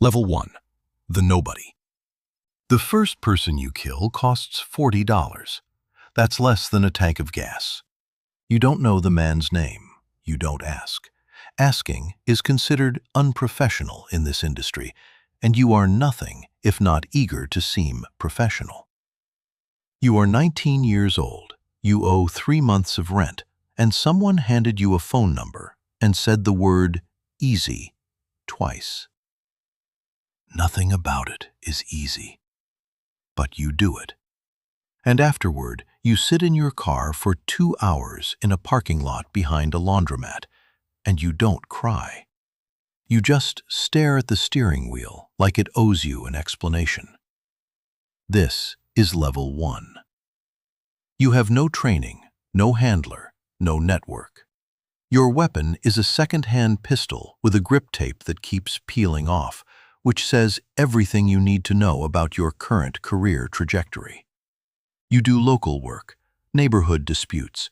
Level 1. The Nobody. The first person you kill costs $40. That's less than a tank of gas. You don't know the man's name. You don't ask. Asking is considered unprofessional in this industry, and you are nothing if not eager to seem professional. You are 19 years old. You owe 3 months of rent, and someone handed you a phone number and said the word easy twice. Nothing about it is easy, but you do it. And afterward, you sit in your car for 2 hours in a parking lot behind a laundromat, and you don't cry. You just stare at the steering wheel like it owes you an explanation. This is level 1. You have no training, no handler, no network. Your weapon is a second-hand pistol with a grip tape that keeps peeling off, which says everything you need to know about your current career trajectory. You do local work, neighborhood disputes,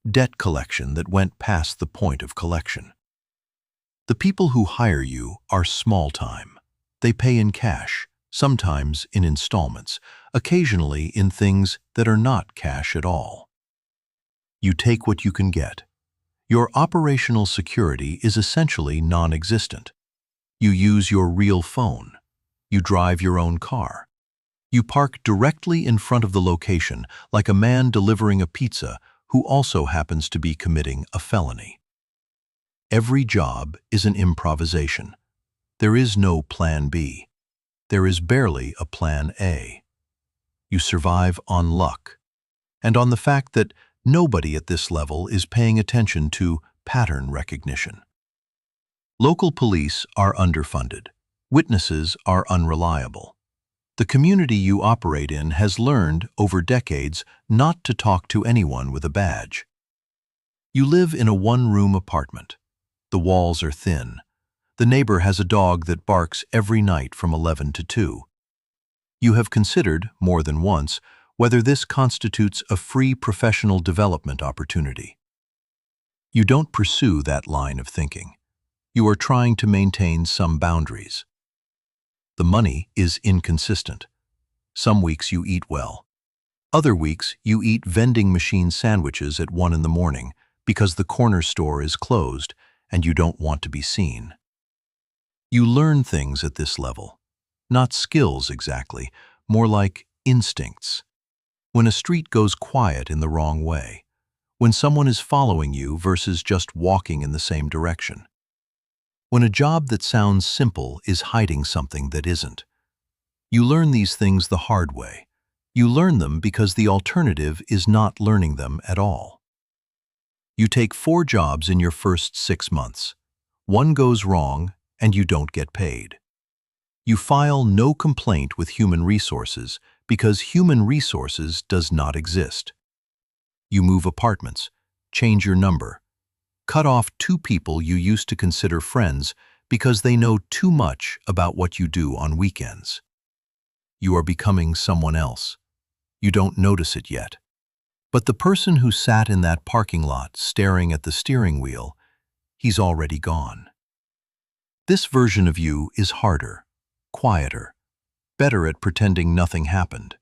debt collection that went past the point of collection. The people who hire you are small-time. They pay in cash, sometimes in installments, occasionally in things that are not cash at all. You take what you can get. Your operational security is essentially non-existent. You use your real phone. You drive your own car. You park directly in front of the location like a man delivering a pizza who also happens to be committing a felony. Every job is an improvisation. There is no plan B. There is barely a plan A. You survive on luck, and on the fact that nobody at this level is paying attention to pattern recognition. Local police are underfunded. Witnesses are unreliable. The community you operate in has learned over decades not to talk to anyone with a badge. You live in a one-room apartment. The walls are thin. The neighbor has a dog that barks every night from 11 to 2. You have considered, more than once, whether this constitutes a free professional development opportunity. You don't pursue that line of thinking. You are trying to maintain some boundaries. The money is inconsistent. Some weeks you eat well. Other weeks you eat vending machine sandwiches at 1 in the morning because the corner store is closed and you don't want to be seen. You learn things at this level. Not skills exactly, more like instincts. When a street goes quiet in the wrong way. When someone is following you versus just walking in the same direction. When a job that sounds simple is hiding something that isn't. You learn these things the hard way. You learn them because the alternative is not learning them at all. You take 4 jobs in your first 6 months. 1 goes wrong and you don't get paid. You file no complaint with human resources because human resources does not exist. You move apartments, change your number, cut off 2 people you used to consider friends because they know too much about what you do on weekends. You are becoming someone else. You don't notice it yet. But the person who sat in that parking lot staring at the steering wheel, he's already gone. This version of you is harder, quieter, better at pretending nothing happened.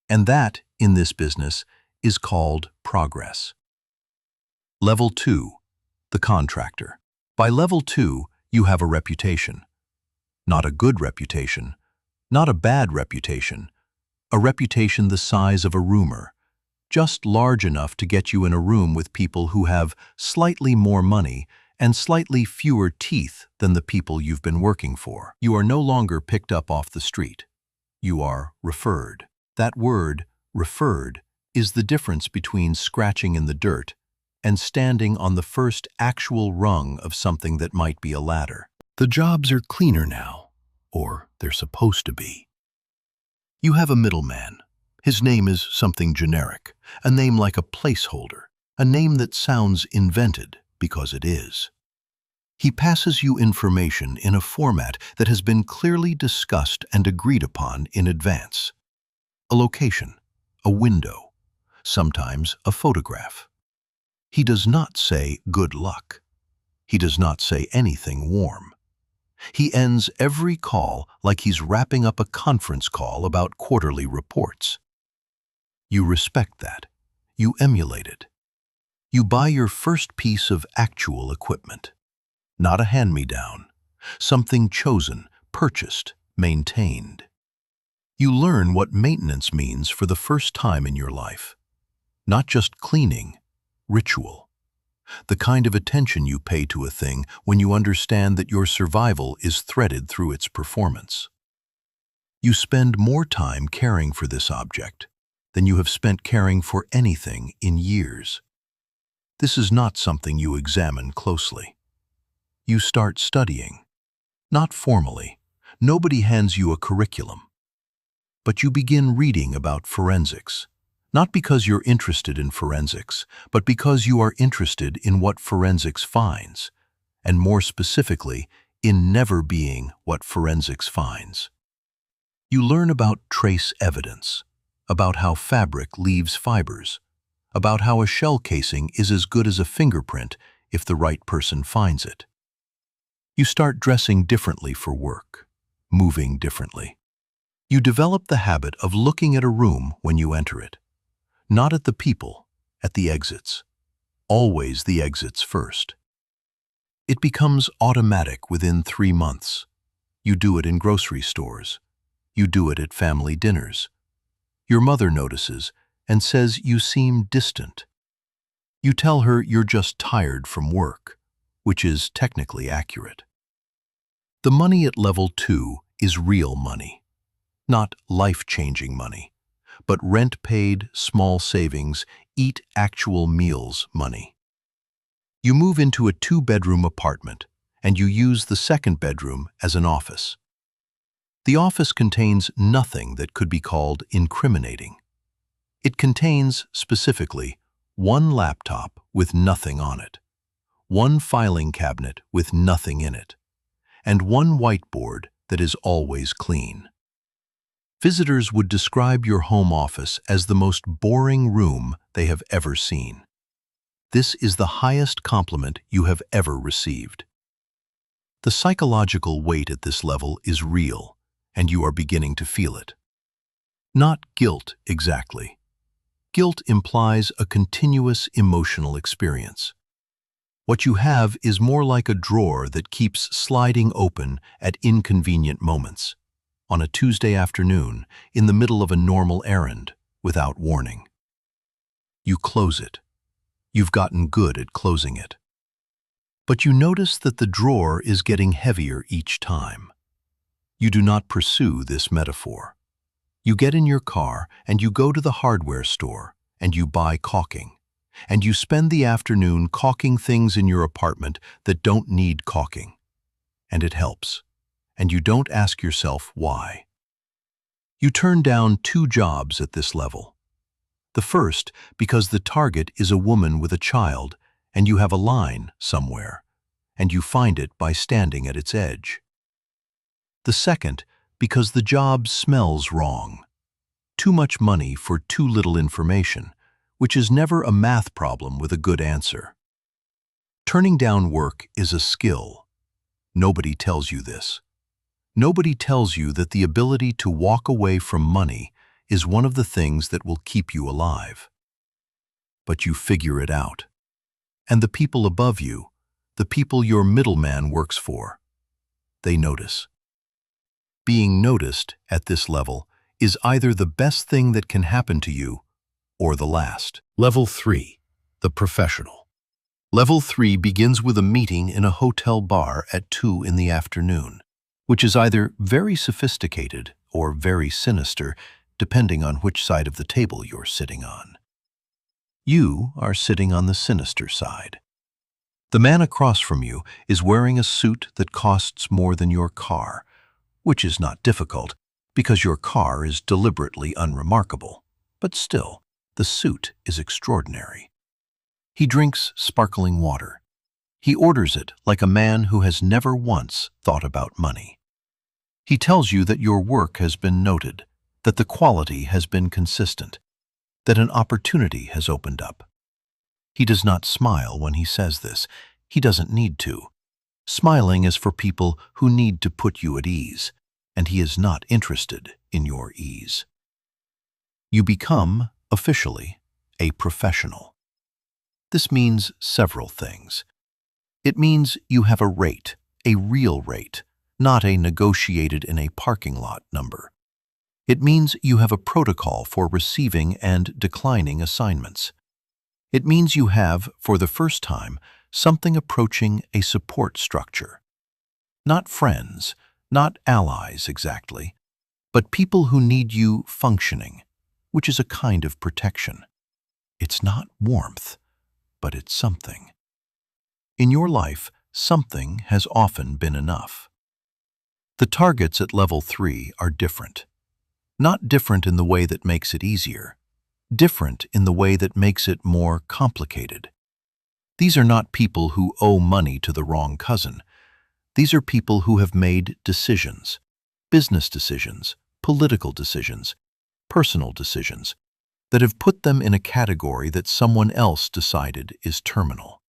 And that, in this business, is called progress. Level 2, the contractor. By level 2, you have a reputation. Not a good reputation, not a bad reputation, a reputation the size of a rumor, just large enough to get you in a room with people who have slightly more money and slightly fewer teeth than the people you've been working for. You are no longer picked up off the street. You are referred. That word, referred, is the difference between scratching in the dirt and standing on the first actual rung of something that might be a ladder. The jobs are cleaner now, or they're supposed to be. You have a middleman. His name is something generic, a name like a placeholder, a name that sounds invented because it is. He passes you information in a format that has been clearly discussed and agreed upon in advance. A location, a window, sometimes a photograph. He does not say good luck. He does not say anything warm. He ends every call like he's wrapping up a conference call about quarterly reports. You respect that. You emulate it. You buy your first piece of actual equipment. Not a hand-me-down. Something chosen, purchased, maintained. You learn what maintenance means for the first time in your life. Not just cleaning, ritual. The kind of attention you pay to a thing when you understand that your survival is threaded through its performance. You spend more time caring for this object than you have spent caring for anything in years. This is not something you examine closely. You start studying. Not formally. Nobody hands you a curriculum. But you begin reading about forensics. Not because you're interested in forensics, but because you are interested in what forensics finds, and more specifically, in never being what forensics finds. You learn about trace evidence, about how fabric leaves fibers, about how a shell casing is as good as a fingerprint if the right person finds it. You start dressing differently for work, moving differently. You develop the habit of looking at a room when you enter it. Not at the people, at the exits. Always the exits first. It becomes automatic within 3 months. You do it in grocery stores. You do it at family dinners. Your mother notices and says you seem distant. You tell her you're just tired from work, which is technically accurate. The money at level 2 is real money. Not life-changing money, but rent-paid, small savings, eat actual meals money. You move into a 2-bedroom apartment, and you use the second bedroom as an office. The office contains nothing that could be called incriminating. It contains, specifically, 1 laptop with nothing on it, 1 filing cabinet with nothing in it, and 1 whiteboard that is always clean. Visitors would describe your home office as the most boring room they have ever seen. This is the highest compliment you have ever received. The psychological weight at this level is real, and you are beginning to feel it. Not guilt exactly. Guilt implies a continuous emotional experience. What you have is more like a drawer that keeps sliding open at inconvenient moments. On a Tuesday afternoon, in the middle of a normal errand, without warning. You close it. You've gotten good at closing it. But you notice that the drawer is getting heavier each time. You do not pursue this metaphor. You get in your car and you go to the hardware store and you buy caulking. And you spend the afternoon caulking things in your apartment that don't need caulking. And it helps. And you don't ask yourself why. You turn down 2 jobs at this level. The first because the target is a woman with a child and you have a line somewhere, and you find it by standing at its edge. The second because the job smells wrong. Too much money for too little information, which is never a math problem with a good answer. Turning down work is a skill. Nobody tells you this. Nobody tells you that the ability to walk away from money is one of the things that will keep you alive. But you figure it out. And the people above you, the people your middleman works for, they notice. Being noticed at this level is either the best thing that can happen to you or the last. Level 3, the professional. Level 3 begins with a meeting in a hotel bar at 2 in the afternoon, which is either very sophisticated or very sinister, depending on which side of the table you're sitting on. You are sitting on the sinister side. The man across from you is wearing a suit that costs more than your car, which is not difficult because your car is deliberately unremarkable, but still, the suit is extraordinary. He drinks sparkling water. He orders it like a man who has never once thought about money. He tells you that your work has been noted, that the quality has been consistent, that an opportunity has opened up. He does not smile when he says this. He doesn't need to. Smiling is for people who need to put you at ease, and he is not interested in your ease. You become, officially, a professional. This means several things. It means you have a rate, a real rate, not a negotiated in a parking lot number. It means you have a protocol for receiving and declining assignments. It means you have, for the first time, something approaching a support structure. Not friends, not allies exactly, but people who need you functioning, which is a kind of protection. It's not warmth, but it's something. In your life, something has often been enough. The targets at level 3 are different. Not different in the way that makes it easier, different in the way that makes it more complicated. These are not people who owe money to the wrong cousin. These are people who have made decisions, business decisions, political decisions, personal decisions, that have put them in a category that someone else decided is terminal.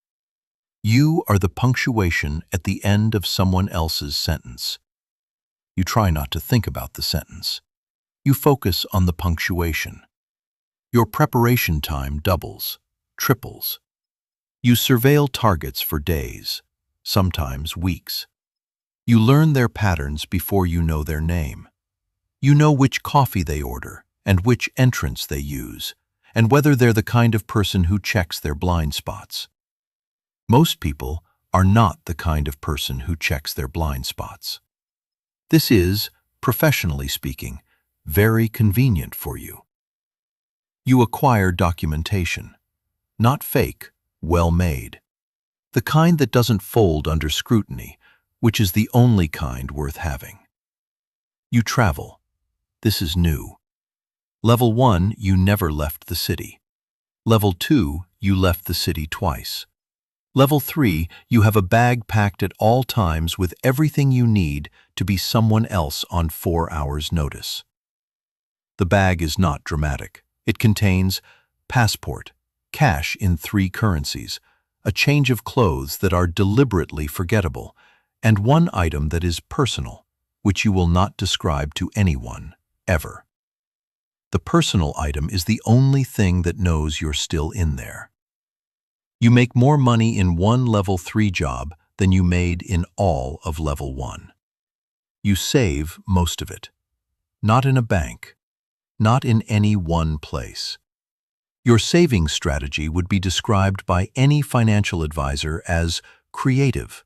You are the punctuation at the end of someone else's sentence. You try not to think about the sentence. You focus on the punctuation. Your preparation time doubles, triples. You surveil targets for days, sometimes weeks. You learn their patterns before you know their name. You know which coffee they order and which entrance they use, and whether they're the kind of person who checks their blind spots. Most people are not the kind of person who checks their blind spots. This is, professionally speaking, very convenient for you. You acquire documentation, not fake, well-made. The kind that doesn't fold under scrutiny, which is the only kind worth having. You travel. This is new. Level 1, you never left the city. Level 2, you left the city twice. Level 3, you have a bag packed at all times with everything you need to be someone else on 4 hours' notice. The bag is not dramatic. It contains passport, cash in 3 currencies, a change of clothes that are deliberately forgettable, and one item that is personal, which you will not describe to anyone, ever. The personal item is the only thing that knows you're still in there. You make more money in one level 3 job than you made in all of level 1. You save most of it. Not in a bank. Not in any one place. Your saving strategy would be described by any financial advisor as creative,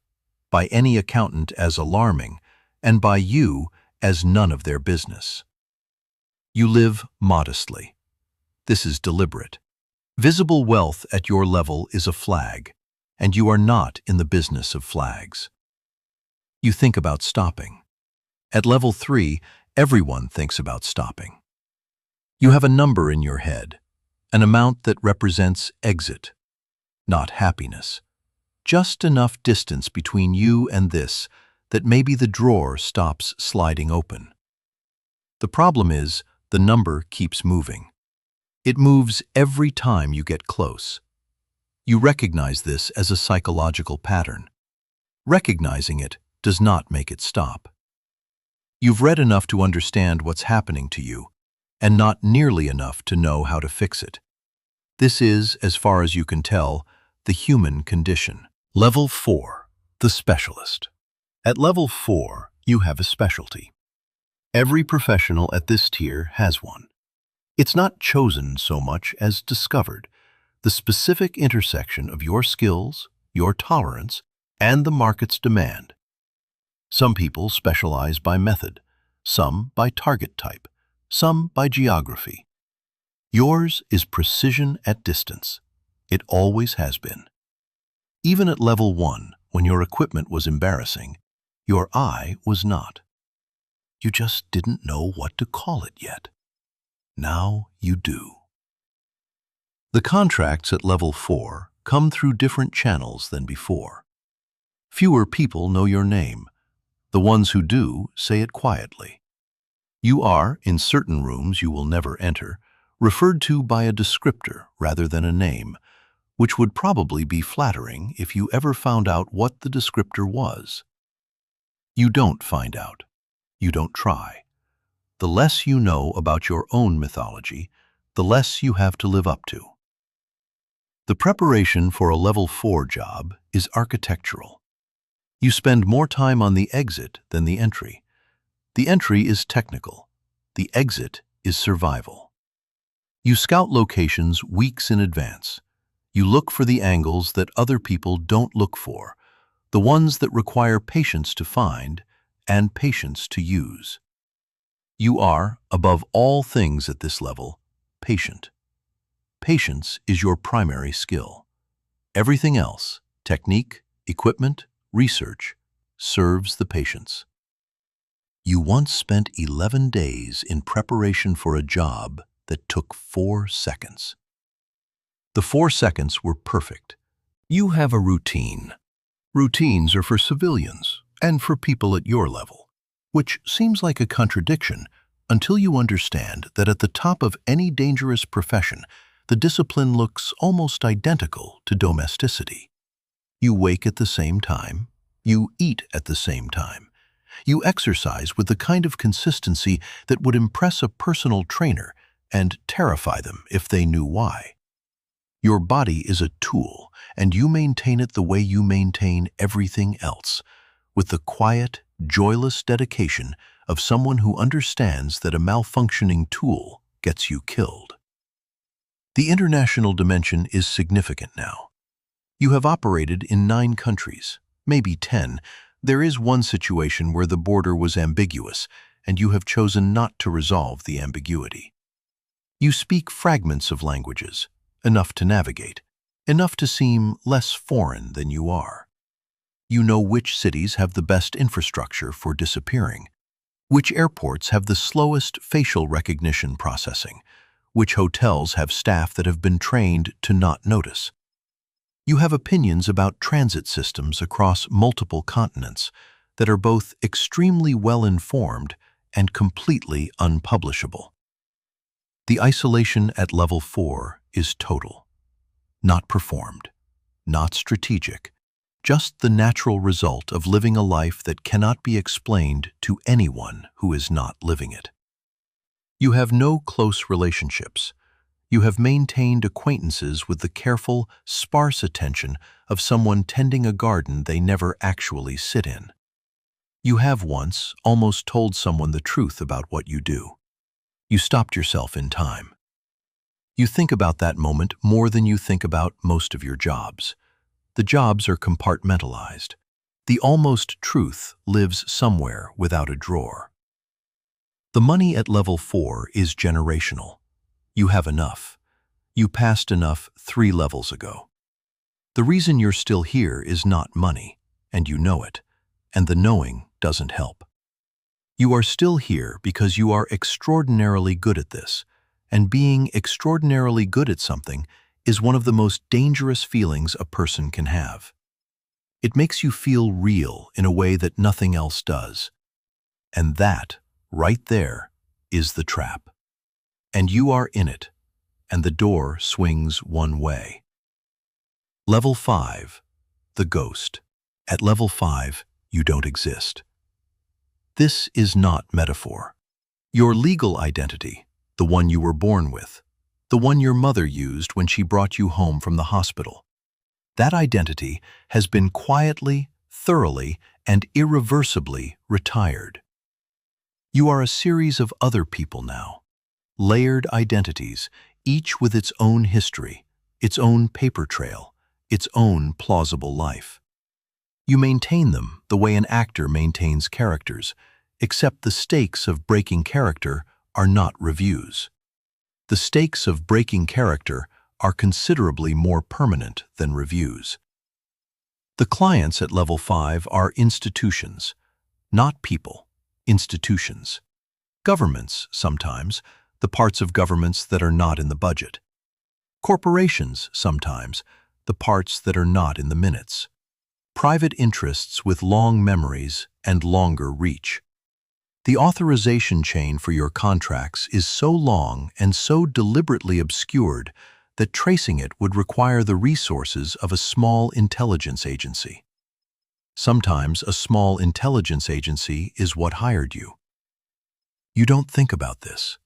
by any accountant as alarming, and by you as none of their business. You live modestly. This is deliberate. Visible wealth at your level is a flag, and you are not in the business of flags. You think about stopping. At level 3, everyone thinks about stopping. You have a number in your head, an amount that represents exit, not happiness. Just enough distance between you and this that maybe the drawer stops sliding open. The problem is, the number keeps moving. It moves every time you get close. You recognize this as a psychological pattern. Recognizing it does not make it stop. You've read enough to understand what's happening to you, and not nearly enough to know how to fix it. This is, as far as you can tell, the human condition. Level 4, the specialist. At level 4, you have a specialty. Every professional at this tier has one. It's not chosen so much as discovered, the specific intersection of your skills, your tolerance, and the market's demand. Some people specialize by method, some by target type, some by geography. Yours is precision at distance. It always has been. Even at level 1, when your equipment was embarrassing, your eye was not. You just didn't know what to call it yet. Now you do. The contracts at level 4 come through different channels than before. Fewer people know your name. The ones who do say it quietly. You are, in certain rooms you will never enter, referred to by a descriptor rather than a name, which would probably be flattering if you ever found out what the descriptor was. You don't find out. You don't try. The less you know about your own mythology, the less you have to live up to. The preparation for a level 4 job is architectural. You spend more time on the exit than the entry. The entry is technical. The exit is survival. You scout locations weeks in advance. You look for the angles that other people don't look for, the ones that require patience to find and patience to use. You are, above all things at this level, patient. Patience is your primary skill. Everything else, technique, equipment, research, serves the patience. You once spent 11 days in preparation for a job that took 4 seconds. The 4 seconds were perfect. You have a routine. Routines are for civilians and for people at your level, which seems like a contradiction until you understand that at the top of any dangerous profession, the discipline looks almost identical to domesticity. You wake at the same time. You eat at the same time. You exercise with the kind of consistency that would impress a personal trainer and terrify them if they knew why. Your body is a tool, and you maintain it the way you maintain everything else, with the quiet, joyless dedication of someone who understands that a malfunctioning tool gets you killed. The international dimension is significant now. You have operated in 9 countries, maybe 10. There is one situation where the border was ambiguous, and you have chosen not to resolve the ambiguity. You speak fragments of languages, enough to navigate, enough to seem less foreign than you are. You know which cities have the best infrastructure for disappearing, which airports have the slowest facial recognition processing, which hotels have staff that have been trained to not notice. You have opinions about transit systems across multiple continents that are both extremely well-informed and completely unpublishable. The isolation at level 4 is total, not performed, not strategic, just the natural result of living a life that cannot be explained to anyone who is not living it. You have no close relationships. You have maintained acquaintances with the careful, sparse attention of someone tending a garden they never actually sit in. You have once almost told someone the truth about what you do. You stopped yourself in time. You think about that moment more than you think about most of your jobs. The jobs are compartmentalized. The almost truth lives somewhere without a drawer. The money at level 4 is generational. You have enough. You passed enough 3 levels ago. The reason you're still here is not money, and you know it, and the knowing doesn't help. You are still here because you are extraordinarily good at this, and being extraordinarily good at something is one of the most dangerous feelings a person can have. It makes you feel real in a way that nothing else does. And that, right there, is the trap. And you are in it, and the door swings one way. Level 5, the ghost. At level 5, you don't exist. This is not metaphor. Your legal identity, the one you were born with, the one your mother used when she brought you home from the hospital, that identity has been quietly, thoroughly, and irreversibly retired. You are a series of other people now, layered identities, each with its own history, its own paper trail, its own plausible life. You maintain them the way an actor maintains characters, except the stakes of breaking character are not reviews. The stakes of breaking character are considerably more permanent than reviews. The clients at level 5 are institutions, not people, institutions. Governments, sometimes, the parts of governments that are not in the budget. Corporations, sometimes, the parts that are not in the minutes. Private interests with long memories and longer reach. The authorization chain for your contracts is so long and so deliberately obscured that tracing it would require the resources of a small intelligence agency. Sometimes a small intelligence agency is what hired you. You don't think about this.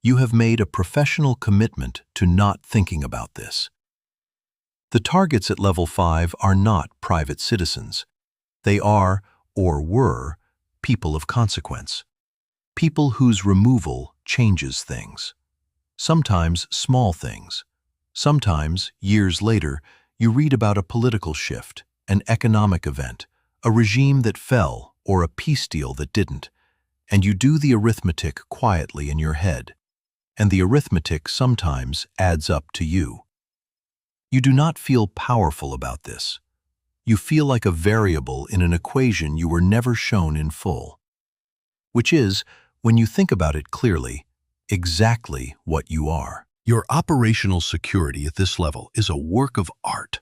You have made a professional commitment to not thinking about this. The targets at level 5 are not private citizens. They are, or were, people of consequence. People whose removal changes things. Sometimes small things. Sometimes, years later, you read about a political shift, an economic event, a regime that fell, or a peace deal that didn't, and you do the arithmetic quietly in your head, and the arithmetic sometimes adds up to you. You do not feel powerful about this. You feel like a variable in an equation you were never shown in full. Which is, when you think about it clearly, exactly what you are. Your operational security at this level is a work of art.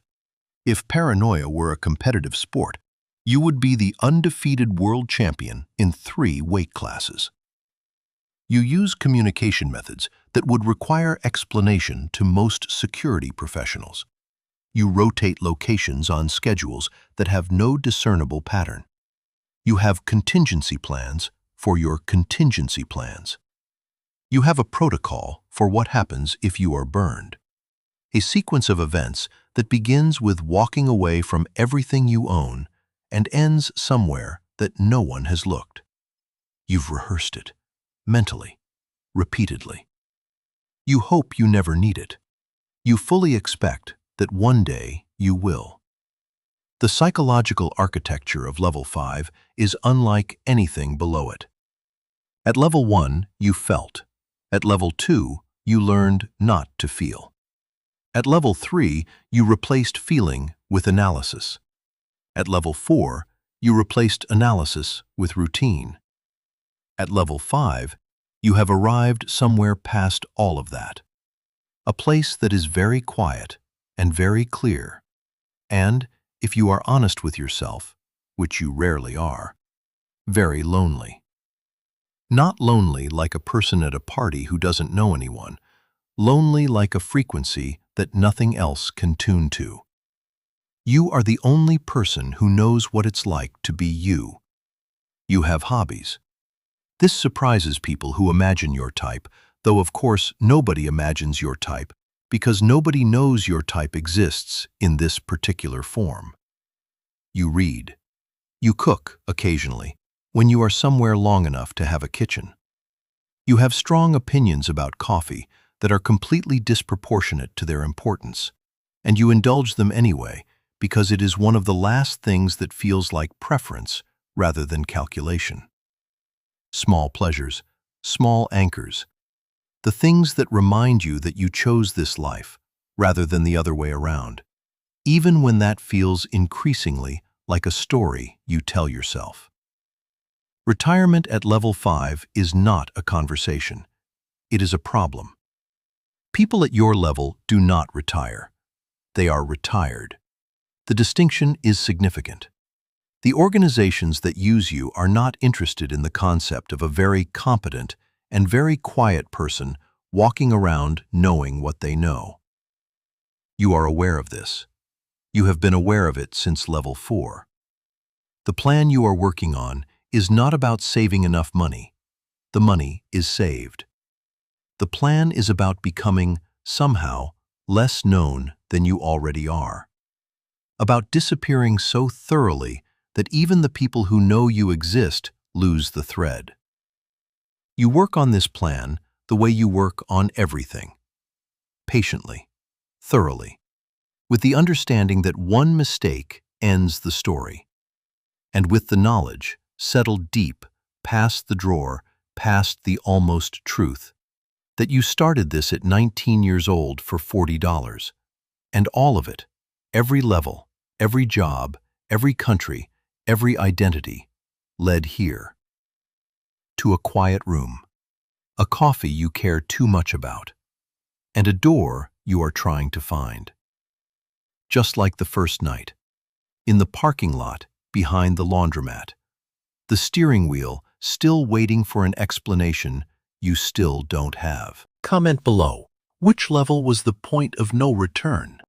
If paranoia were a competitive sport, you would be the undefeated world champion in 3 weight classes. You use communication methods that would require explanation to most security professionals. You rotate locations on schedules that have no discernible pattern. You have contingency plans for your contingency plans. You have a protocol for what happens if you are burned. A sequence of events that begins with walking away from everything you own and ends somewhere that no one has looked. You've rehearsed it, mentally, repeatedly. You hope you never need it. You fully expect that one day you will. The psychological architecture of level 5 is unlike anything below it. At level 1, you felt. At level 2, you learned not to feel. At level 3, you replaced feeling with analysis. At level 4, you replaced analysis with routine. At level 5, you have arrived somewhere past all of that. A place that is very quiet and very clear. And, if you are honest with yourself, which you rarely are, very lonely. Not lonely like a person at a party who doesn't know anyone, lonely like a frequency that nothing else can tune to. You are the only person who knows what it's like to be you. You have hobbies. This surprises people who imagine your type, though of course nobody imagines your type because nobody knows your type exists in this particular form. You read. You cook occasionally, when you are somewhere long enough to have a kitchen. You have strong opinions about coffee that are completely disproportionate to their importance, and you indulge them anyway because it is one of the last things that feels like preference rather than calculation. Small pleasures, small anchors, the things that remind you that you chose this life rather than the other way around, even when that feels increasingly like a story you tell yourself. Retirement at level 5 is not a conversation. It is a problem. People at your level do not retire. They are retired. The distinction is significant. The organizations that use you are not interested in the concept of a very competent and very quiet person walking around knowing what they know. You are aware of this. You have been aware of it since level 4. The plan you are working on is not about saving enough money. The money is saved. The plan is about becoming, somehow, less known than you already are. About disappearing so thoroughly that even the people who know you exist lose the thread. You work on this plan the way you work on everything. Patiently, thoroughly, with the understanding that one mistake ends the story, and with the knowledge settled deep past the drawer, past the almost truth, that you started this at 19 years old for $40, and all of it, every level, every job, every country, every identity, led here. To a quiet room, a coffee you care too much about, and a door you are trying to find. Just like the first night, in the parking lot behind the laundromat, the steering wheel still waiting for an explanation you still don't have. Comment below. Which level was the point of no return?